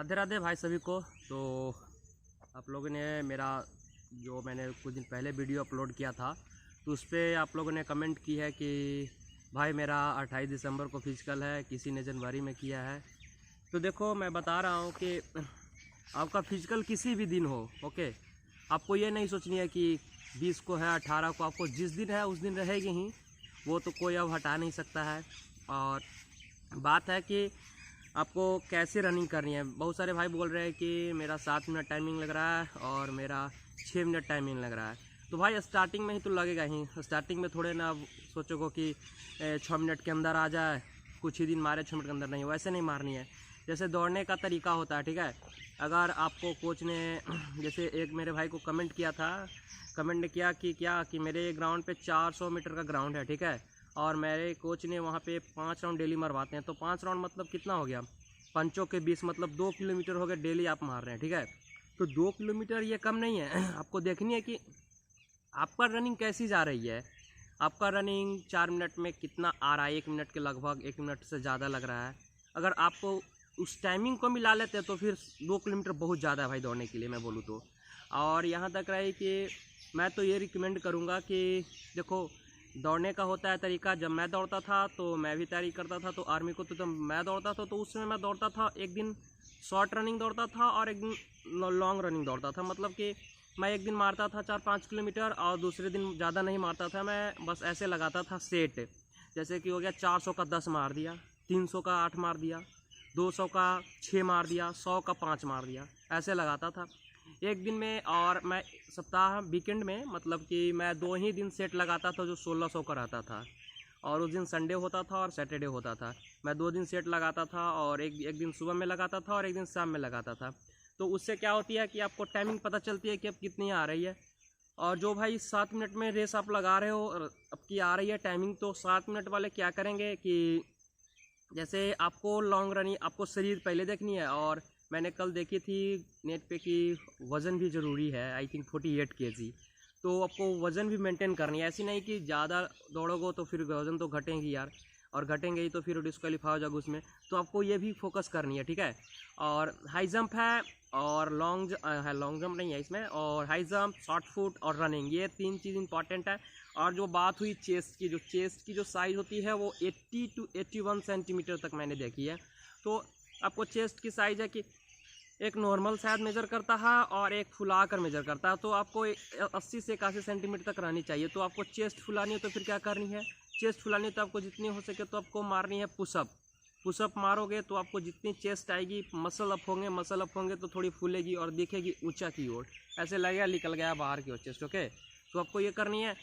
राधे राधे भाई सभी को। तो आप लोगों ने मेरा जो मैंने कुछ दिन पहले वीडियो अपलोड किया था तो उस पर आप लोगों ने कमेंट की है कि भाई मेरा 28 दिसंबर को फिजिकल है, किसी ने जनवरी में किया है। तो देखो मैं बता रहा हूँ कि आपका फिजिकल किसी भी दिन हो, ओके, आपको ये नहीं सोचनी है कि 20 को है 18 को, आपको जिस दिन है उस दिन रहेगी ही, वो तो कोई अब हटा नहीं सकता है। और बात है कि आपको कैसे रनिंग करनी है। बहुत सारे भाई बोल रहे हैं कि मेरा 7 मिनट टाइमिंग लग रहा है और मेरा 6 मिनट टाइमिंग लग रहा है। तो भाई स्टार्टिंग में ही तो लगेगा ही, स्टार्टिंग में थोड़े ना सोचोगे कि 6 मिनट के अंदर आ जाए, कुछ ही दिन मारे 6 मिनट के अंदर, नहीं, वैसे नहीं मारनी है। जैसे दौड़ने का तरीका होता है, ठीक है। अगर आपको कोच ने जैसे एक मेरे भाई को कमेंट किया था, कमेंट ने किया कि मेरे ग्राउंड पे 400 मीटर का ग्राउंड है, ठीक है, और मेरे कोच ने वहाँ पे 5 राउंड डेली मरवाते हैं। तो 5 राउंड मतलब कितना हो गया, 5 के 20 मतलब 2 किलोमीटर हो गया डेली आप मार रहे हैं, ठीक है। तो 2 किलोमीटर ये कम नहीं है। आपको देखनी है कि आपका रनिंग कैसी जा रही है। आपका रनिंग 4 मिनट में कितना आ रहा है, 1 मिनट के लगभग, 1 मिनट से ज़्यादा लग रहा है। अगर आपको उस टाइमिंग को मिला लेते हैं तो फिर 2 किलोमीटर बहुत ज़्यादा है भाई दौड़ने के लिए, मैं बोलूँ तो। और यहाँ तक रही कि मैं तो ये रिकमेंड करूँगा कि देखो, दौड़ने का होता है तरीका। जब मैं दौड़ता था तो मैं भी तैयारी करता था, तो आर्मी को तो जब मैं दौड़ता था तो उस समय मैं दौड़ता था, एक दिन शॉर्ट रनिंग दौड़ता था और एक दिन लॉन्ग रनिंग दौड़ता था। मतलब कि मैं एक दिन मारता था 4-5 किलोमीटर और दूसरे दिन ज़्यादा नहीं मारता था, मैं बस ऐसे लगाता था सेट। जैसे कि हो गया 400 का 10 मार दिया, 300 का 8 मार दिया, 200 का 6 मार दिया, 100 का 5 मार दिया, ऐसे लगाता था एक दिन में। और मैं सप्ताह वीकेंड में मतलब कि मैं 2 ही दिन सेट लगाता था जो 1600 का रहता था, और उस दिन संडे होता था और सैटरडे होता था। मैं 2 दिन सेट लगाता था और एक दिन सुबह में लगाता था और एक दिन शाम में लगाता था। तो उससे क्या होती है कि आपको टाइमिंग पता चलती है कि अब कितनी आ रही है। और जो भाई 7 मिनट में रेस आप लगा रहे हो और अब की आ रही है टाइमिंग, तो 7 मिनट वाले क्या करेंगे कि जैसे आपको लॉन्ग रनिंग, आपको शरीर पहले देखनी है। और मैंने कल देखी थी नेट पे कि वज़न भी ज़रूरी है, आई थिंक 48 kg। तो आपको वज़न भी मेंटेन करनी है। ऐसी नहीं कि ज़्यादा दौड़ोगे तो फिर वज़न तो घटेंगी यार, और घटेंगे ही तो फिर डिस्क्वालीफाई हो जाओगे उसमें। तो आपको ये भी फोकस करनी है, ठीक है। और हाई जंप है और लॉन्ग जंप नहीं है इसमें, और हाई जंप, शॉर्ट फुट और रनिंग, ये 3 चीज़ इंपॉर्टेंट है। और जो बात हुई चेस्ट की जो साइज़ होती है वो 80 to 81 सेंटीमीटर तक मैंने देखी है। तो आपको चेस्ट की साइज़ है कि एक नॉर्मल शायद मेज़र करता है और एक फुला कर मेज़र करता है। तो आपको 80 से 81 सेंटीमीटर तक रहनी चाहिए। तो आपको चेस्ट फुलानी है तो फिर क्या करनी है, चेस्ट फुलानी है तो आपको जितनी हो सके तो आपको मारनी है पुशअप मारोगे तो आपको जितनी चेस्ट आएगी, मसल अप होंगे तो थोड़ी फूलेगी और दिखेगी ऊंचा की ओर, ऐसे लगेगा निकल गया बाहर की ओर चेस्ट, ओके। तो आपको ये करनी है।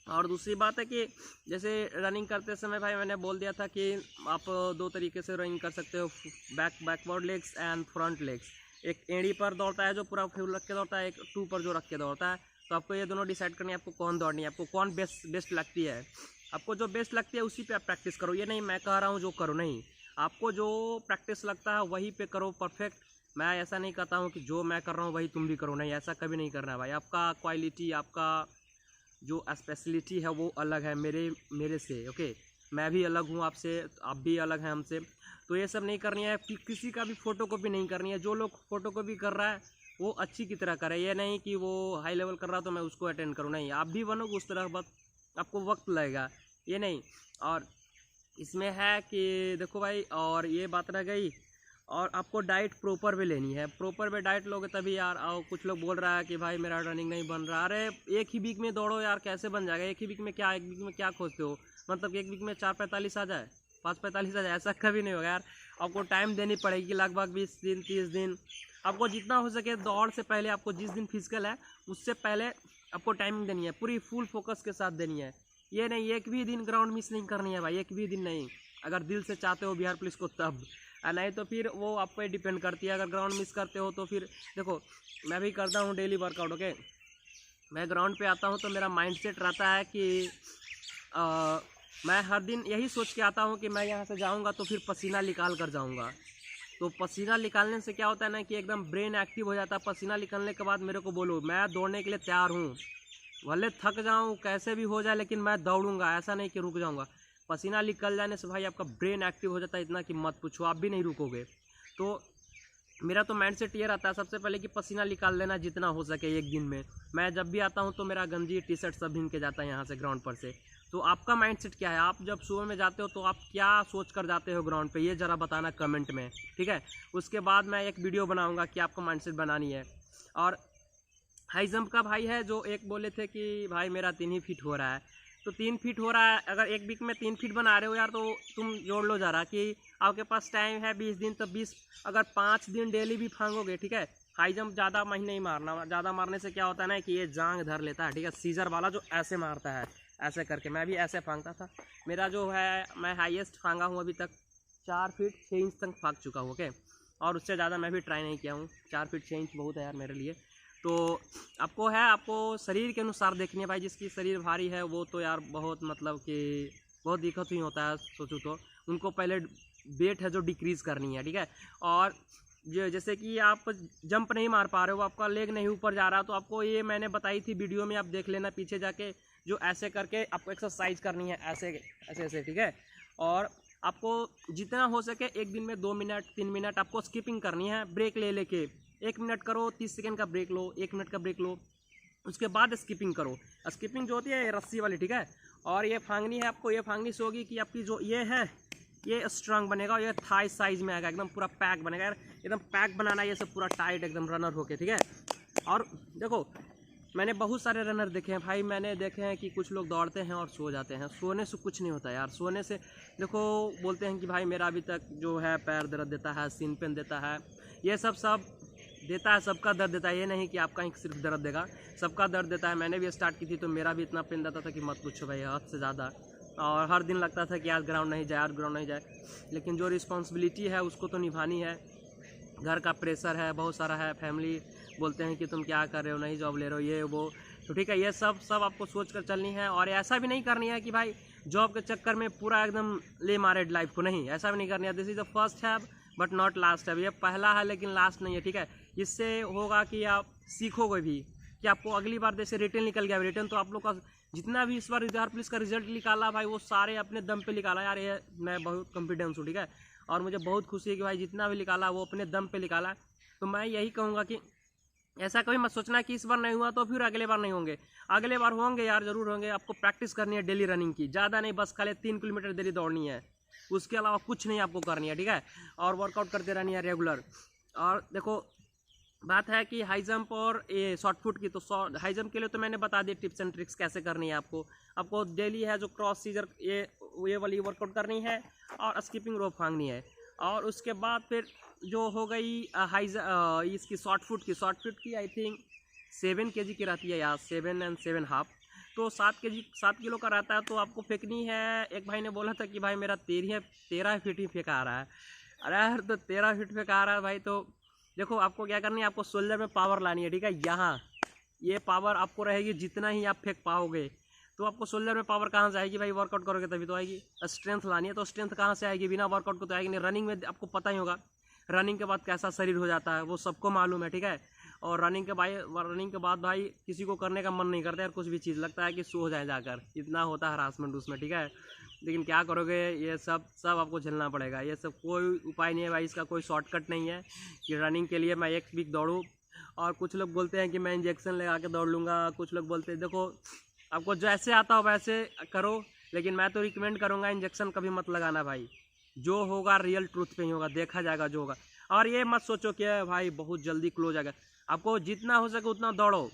और दूसरी बात है कि जैसे रनिंग करते समय भाई मैंने बोल दिया था कि आप 2 तरीके से रनिंग कर सकते हो, backward legs and front legs. एक एड़ी पर दौड़ता है जो पूरा फ्यूल रख के दौड़ता है, एक टू पर जो रख के दौड़ता है। तो आपको ये दोनों डिसाइड करनी है आपको कौन दौड़नी है, आपको कौन बेस्ट लगती है। आपको जो बेस्ट लगती है उसी पे आप प्रैक्टिस करो। ये नहीं मैं कह रहा हूँ जो करो, नहीं, आपको जो प्रैक्टिस लगता है वहीं पे करो परफेक्ट। मैं ऐसा नहीं कहता हूँ कि जो मैं कर रहा हूँ वही तुम भी करो, नहीं, ऐसा कभी नहीं करना है भाई। आपका क्वालिटी, आपका जो स्पेशलिटी है वो अलग है मेरे से, ओके। मैं भी अलग हूँ आपसे, आप भी अलग हैं हमसे। तो ये सब नहीं करनी है, किसी का भी फ़ोटोकॉपी नहीं करनी है। जो लोग फ़ोटोकॉपी कर रहा है वो अच्छी की तरह करे, ये नहीं कि वो हाई लेवल कर रहा तो मैं उसको अटेंड करूँ, नहीं, आप भी बनोगे उस तरह, बस आपको वक्त लगेगा, ये नहीं। और इसमें है कि देखो भाई, और ये बात रह गई, और आपको डाइट प्रॉपर वे लेनी है। प्रॉपर वे डाइट लोगे तभी यार। और कुछ लोग बोल रहा है कि भाई मेरा रनिंग नहीं बन रहा, अरे एक ही वीक में दौड़ो यार, कैसे बन जाएगा एक ही वीक में, क्या एक वीक में क्या खोजते हो, मतलब एक वीक में 4:45 आ जाए, 5:45 आ जाए, ऐसा कभी नहीं होगा यार। आपको टाइम देनी पड़ेगी लगभग 20 दिन 30 दिन। आपको जितना हो सके दौड़ से पहले, आपको जिस दिन फिजिकल है उससे पहले आपको टाइमिंग देनी है, पूरी फुल फोकस के साथ देनी है। ये नहीं एक भी दिन ग्राउंड मिस नहीं करनी है भाई, एक भी दिन नहीं। अगर दिल से चाहते हो बिहार पुलिस को तब, नहीं तो फिर वो आप पे डिपेंड करती है। अगर ग्राउंड मिस करते हो तो फिर देखो, मैं भी करता हूँ डेली वर्कआउट, ओके। मैं ग्राउंड पे आता हूँ तो मेरा माइंडसेट रहता है कि मैं हर दिन यही सोच के आता हूँ कि मैं यहाँ से जाऊँगा तो फिर पसीना निकाल कर जाऊँगा। तो पसीना निकालने से क्या होता है ना कि एकदम ब्रेन एक्टिव हो जाता है। पसीना निकलने के बाद मेरे को बोलो मैं दौड़ने के लिए तैयार हूँ, भले थक जाऊँ कैसे भी हो जाए लेकिन मैं दौड़ूंगा, ऐसा नहीं कि रुक जाऊँगा। पसीना निकल जाने से भाई आपका ब्रेन एक्टिव हो जाता है इतना कि मत पूछो, आप भी नहीं रुकोगे। तो मेरा तो माइंड सेट ये रहता है सबसे पहले कि पसीना निकाल लेना जितना हो सके एक दिन में। मैं जब भी आता हूँ तो मेरा गंजी टी शर्ट सब भीग के जाता है यहाँ से ग्राउंड पर से। तो आपका माइंड सेट क्या है? आप जब सुबह में जाते हो तो आप क्या सोच कर जाते हो ग्राउंड पे, ये ज़रा बताना कमेंट में, ठीक है। उसके बाद मैं एक वीडियो बनाऊँगा कि आपको माइंड सेट बनानी है। और हाई जंप का भाई है जो एक बोले थे कि भाई मेरा 3 ही फीट हो रहा है, तो 3 फीट हो रहा है, अगर एक वीक में 3 फीट बना रहे हो यार तो तुम जोड़ लो ज़रा कि आपके पास टाइम है 20 दिन, तो 20 अगर 5 दिन डेली भी फांगोगे, ठीक है। हाई जंप ज़्यादा महीने नहीं मारना, ज़्यादा मारने से क्या होता है ना कि ये जांग धर लेता है, ठीक है। सीजर वाला जो ऐसे मारता है, ऐसे करके मैं भी ऐसे फांगता था। मेरा जो है मैं हाईएस्ट फांगा हूँ अभी तक 4 फीट 6 इंच तक फांग चुका हूँ, ओके। और उससे ज़्यादा मैं भी ट्राई नहीं किया हूँ। 4 फीट 6 इंच बहुत है यार मेरे लिए। तो आपको शरीर के अनुसार देखनी है भाई। जिसकी शरीर भारी है वो तो यार बहुत मतलब कि बहुत दिक्कत ही होता है, सोचूं तो उनको पहले वेट है जो डिक्रीज़ करनी है, ठीक है। और जैसे कि आप जंप नहीं मार पा रहे हो, आपका लेग नहीं ऊपर जा रहा, तो आपको ये मैंने बताई थी वीडियो में, आप देख लेना पीछे जाके, जो ऐसे करके आपको एक्सरसाइज करनी है, ऐसे ऐसे ऐसे, ठीक है। और आपको जितना हो सके एक दिन में 2 मिनट 3 मिनट आपको स्किपिंग करनी है, ब्रेक ले लेके 1 मिनट करो, 30 सेकंड का ब्रेक लो, 1 मिनट का ब्रेक लो, उसके बाद स्किपिंग करो। स्किपिंग जो होती है रस्सी वाली, ठीक है। और ये फांगनी है, आपको ये फांगनी से होगी कि आपकी जो ये है ये स्ट्रांग बनेगा, ये थाई साइज में आएगा, एकदम पूरा पैक बनेगा यार, एकदम पैक बनाना है ये सब पूरा टाइट एकदम रनर होके, ठीक है। और देखो मैंने बहुत सारे रनर देखे हैं भाई, मैंने देखे हैं कि कुछ लोग दौड़ते हैं और सो जाते हैं। सोने से कुछ नहीं होता यार, सोने से देखो बोलते हैं कि भाई मेरा अभी तक जो है पैर दर्द देता है, सीन पेन देता है, ये सब देता है, सबका दर्द देता है। ये नहीं कि आपका ही सिर्फ दर्द देगा, सबका दर्द देता है। मैंने भी स्टार्ट की थी तो मेरा भी इतना पेन देता था कि मत पूछो भाई, हद से ज़्यादा। और हर दिन लगता था कि आज ग्राउंड नहीं जाए, आज ग्राउंड नहीं जाए, लेकिन जो रिस्पॉन्सिबिलिटी है उसको तो निभानी है। घर का प्रेशर है, बहुत सारा है, फैमिली बोलते हैं कि तुम क्या कर रहे हो, नहीं जॉब ले रहे हो, ये वो, तो ठीक है। ये सब आपको सोच कर चलनी है। और ऐसा भी नहीं करनी है कि भाई जॉब के चक्कर में पूरा एकदम ले मारे लाइफ को, नहीं, ऐसा भी नहीं करनी है। This is the first have but not last have, ये पहला है लेकिन लास्ट नहीं है, ठीक है। इससे होगा कि आप सीखोगे भी कि आपको अगली बार जैसे रिटर्न निकल गया, रिटर्न तो आप लोग का जितना भी इस बार बिहार पुलिस का रिजल्ट निकाला भाई वो सारे अपने दम पे निकाला यार, ये मैं बहुत कॉन्फिडेंस हूँ, ठीक है। और मुझे बहुत खुशी है कि भाई जितना भी निकाला वो अपने दम पे निकाला। तो मैं यही कहूँगा कि ऐसा कभी मत सोचना कि इस बार नहीं हुआ तो फिर अगले बार नहीं होंगे, अगले बार होंगे यार, ज़रूर होंगे। आपको प्रैक्टिस करनी है डेली रनिंग की, ज़्यादा नहीं, बस खाली 3 किलोमीटर डेली दौड़नी है, उसके अलावा कुछ नहीं आपको करनी है, ठीक है। और वर्कआउट करते रहनी है रेगुलर। और देखो बात है कि हाई जंप और ये शॉर्ट फुट की, तो हाई जंप के लिए तो मैंने बता दी टिप्स एंड ट्रिक्स कैसे करनी है आपको डेली है जो क्रॉस सीजर ये वाली वर्कआउट करनी है, और स्किपिंग रोप फांगनी है। और उसके बाद फिर जो हो गई इसकी शॉर्ट फुट की आई थिंक 7 kg की रहती है यार, 7 and 7.5, तो 7 किलो का रहता है। तो आपको फेंकनी है, एक भाई ने बोला था कि भाई मेरा 13 फीट ही फेंका आ रहा है। अरे यार तो 13 फीट फेंका आ रहा है भाई, तो देखो आपको क्या करनी है, आपको शोल्डर में पावर लानी है, ठीक है। यहाँ ये पावर आपको रहेगी जितना ही आप फेंक पाओगे, तो आपको शोल्डर में पावर कहाँ से आएगी भाई, वर्कआउट करोगे तभी तो आएगी। स्ट्रेंथ लानी है, तो स्ट्रेंथ कहाँ से आएगी, बिना वर्कआउट को तो आएगी नहीं। रनिंग में आपको पता ही होगा रनिंग के बाद कैसा शरीर हो जाता है, वो सबको मालूम है, ठीक है। और रनिंग के बाद भाई किसी को करने का मन नहीं करता यार, कुछ भी चीज़ लगता है कि सो जाए जाकर, इतना होता है हरासमेंट उसमें, ठीक है। लेकिन क्या करोगे, ये सब आपको झेलना पड़ेगा, ये सब कोई उपाय नहीं है भाई, इसका कोई शॉर्टकट नहीं है कि रनिंग के लिए मैं 1 वीक दौड़ूँ। और कुछ लोग बोलते हैं कि मैं इंजेक्शन लगा के दौड़ लूँगा, कुछ लोग बोलते हैं देखो आपको जैसे आता हो वैसे करो, लेकिन मैं तो रिकमेंड करूँगा इंजेक्शन कभी मत लगाना भाई। जो होगा रियल ट्रूथ पे ही होगा, देखा जाएगा जो होगा। और ये मत सोचो कि भाई बहुत जल्दी क्लोज आ गया, आपको जितना हो सके उतना दौड़ो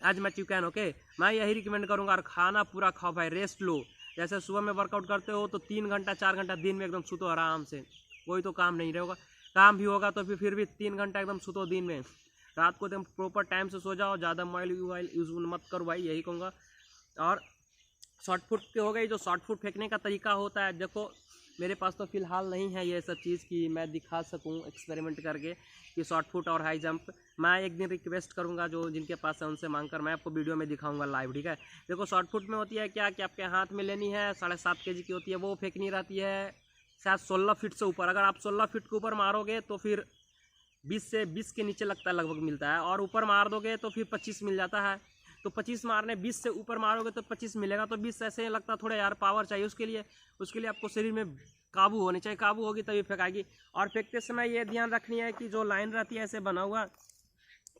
आज मैं चिकन, ओके। मैं यही रिकमेंड करूँगा। और खाना पूरा खाओ भाई, रेस्ट लो। जैसे सुबह में वर्कआउट करते हो तो 3 घंटा 4 घंटा दिन में एकदम सुतो आराम से, कोई तो काम नहीं रहेगा, काम भी होगा तो फिर भी 3 घंटा एकदम सुतो दिन में। रात को एकदम प्रॉपर टाइम से सो जाओ, ज़्यादा मोबाइल यूज़ मत करो भाई, यही कहूँगा। और शॉर्ट फुट पे हो गई, जो शॉर्ट फुट फेंकने का तरीका होता है, देखो मेरे पास तो फ़िलहाल नहीं है ये सब चीज़ कि मैं दिखा सकूं एक्सपेरिमेंट करके कि शॉर्ट फुट और हाई जंप। मैं एक दिन रिक्वेस्ट करूंगा जो जिनके पास है उनसे मांगकर मैं आपको वीडियो में दिखाऊंगा लाइव, ठीक है। देखो शॉर्ट फुट में होती है क्या कि आपके हाथ में लेनी है, 7.5 kg की होती है, वो फेंकनी रहती है शायद 16 फीट से ऊपर। अगर आप 16 फीट के ऊपर मारोगे तो फिर 20 के नीचे लगता है लगभग मिलता है, और ऊपर मार दोगे तो फिर 25 मिल जाता है। तो 25 मारने 20 से ऊपर मारोगे तो 25 मिलेगा, तो 20 ऐसे लगता थोड़ा यार पावर चाहिए उसके लिए आपको शरीर में काबू होनी चाहिए, काबू होगी तभी फेंकाएगी। और फेंकते समय ये ध्यान रखनी है कि जो लाइन रहती है ऐसे बना हुआ,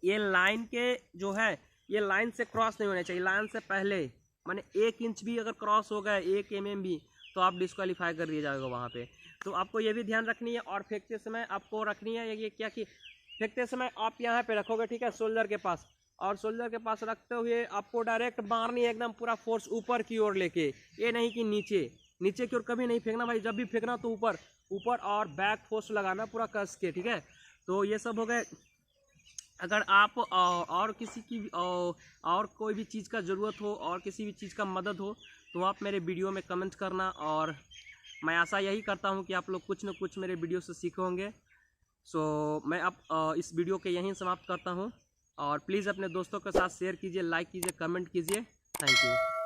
ये लाइन के जो है ये लाइन से क्रॉस नहीं होने चाहिए, लाइन से पहले माने 1 इंच भी अगर क्रॉस हो गए 1 mm भी तो आप डिस्क्वालीफाई कर दिया जाएगा वहाँ पे। तो आपको ये भी ध्यान रखनी है। और फेंकते समय आपको रखनी है ये क्या कि फेंकते समय आप यहाँ पे रखोगे, ठीक है, शोल्डर के पास, और शोल्डर के पास रखते हुए आपको डायरेक्ट मारनी है एकदम पूरा फोर्स ऊपर की ओर लेके, ये नहीं कि नीचे की ओर कभी नहीं फेंकना भाई। जब भी फेंकना तो ऊपर और बैक फोर्स लगाना पूरा कस के, ठीक है। तो ये सब हो गए। अगर आप और किसी की और कोई भी चीज़ का ज़रूरत हो और किसी भी चीज़ का मदद हो तो आप मेरे वीडियो में कमेंट करना, और मैं आशा यही करता हूँ कि आप लोग कुछ न कुछ मेरे वीडियो से सीखोगे। सो मैं अब इस वीडियो के यहीं समाप्त करता हूँ, और प्लीज़ अपने दोस्तों के साथ शेयर कीजिए, लाइक कीजिए, कमेंट कीजिए। Thank you.